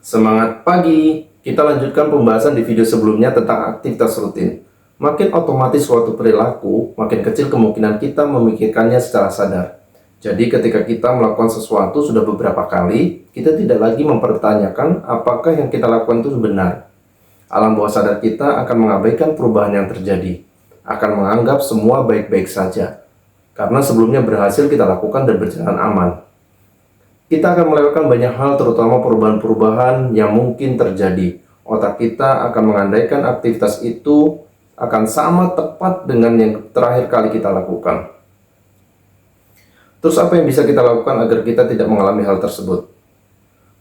Semangat pagi! Kita lanjutkan pembahasan di video sebelumnya tentang aktivitas rutin. Makin otomatis suatu perilaku, makin kecil kemungkinan kita memikirkannya secara sadar. Jadi ketika kita melakukan sesuatu sudah beberapa kali, kita tidak lagi mempertanyakan apakah yang kita lakukan itu benar. Alam bawah sadar kita akan mengabaikan perubahan yang terjadi, akan menganggap semua baik-baik saja. Karena sebelumnya berhasil kita lakukan dan berjalan aman. Kita akan melewatkan banyak hal, terutama perubahan-perubahan yang mungkin terjadi. Otak kita akan mengandaikan aktivitas itu akan sama tepat dengan yang terakhir kali kita lakukan. Terus apa yang bisa kita lakukan agar kita tidak mengalami hal tersebut?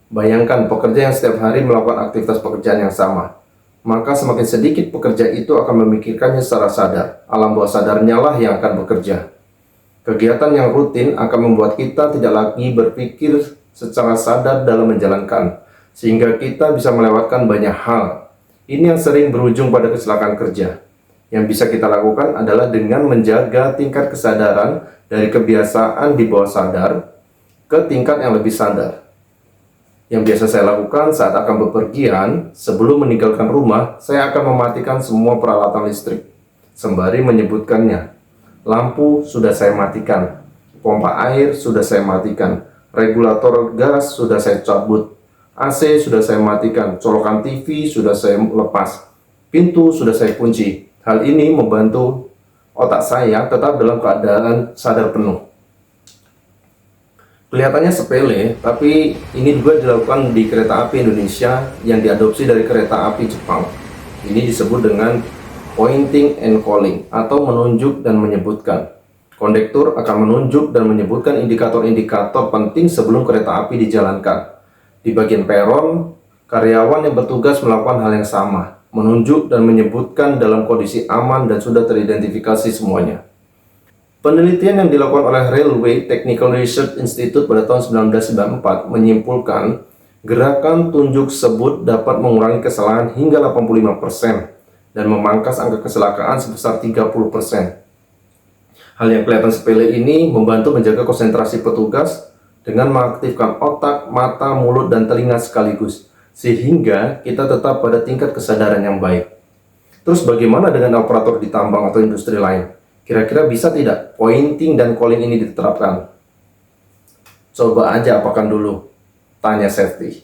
Bayangkan pekerja yang setiap hari melakukan aktivitas pekerjaan yang sama. Maka semakin sedikit pekerja itu akan memikirkannya secara sadar. Alam bawah sadarnya lah yang akan bekerja. Kegiatan yang rutin akan membuat kita tidak lagi berpikir secara sadar dalam menjalankan, sehingga kita bisa melewatkan banyak hal. Ini yang sering berujung pada kecelakaan kerja. Yang bisa kita lakukan adalah dengan menjaga tingkat kesadaran dari kebiasaan di bawah sadar ke tingkat yang lebih sadar. Yang biasa saya lakukan saat akan bepergian, sebelum meninggalkan rumah, saya akan mematikan semua peralatan listrik, sembari menyebutkannya. Lampu sudah saya matikan, pompa air sudah saya matikan, regulator gas sudah saya cabut, AC sudah saya matikan, colokan TV sudah saya lepas, pintu sudah saya kunci. Hal ini membantu otak saya tetap dalam keadaan sadar penuh. Kelihatannya sepele, tapi ini juga dilakukan di kereta api Indonesia yang diadopsi dari kereta api Jepang. Ini disebut dengan pointing and calling, atau menunjuk dan menyebutkan. Kondektur akan menunjuk dan menyebutkan indikator-indikator penting sebelum kereta api dijalankan. Di bagian peron, karyawan yang bertugas melakukan hal yang sama, menunjuk dan menyebutkan dalam kondisi aman dan sudah teridentifikasi semuanya. Penelitian yang dilakukan oleh Railway Technical Research Institute pada tahun 1994 menyimpulkan gerakan tunjuk sebut dapat mengurangi kesalahan hingga 85%. Dan memangkas angka kecelakaan sebesar 30%. Hal yang kelihatan sepele ini membantu menjaga konsentrasi petugas dengan mengaktifkan otak, mata, mulut, dan telinga sekaligus, sehingga kita tetap pada tingkat kesadaran yang baik. Terus bagaimana dengan operator di tambang atau industri lain? Kira-kira bisa tidak pointing dan calling ini diterapkan? Coba aja apakan dulu, tanya Safety.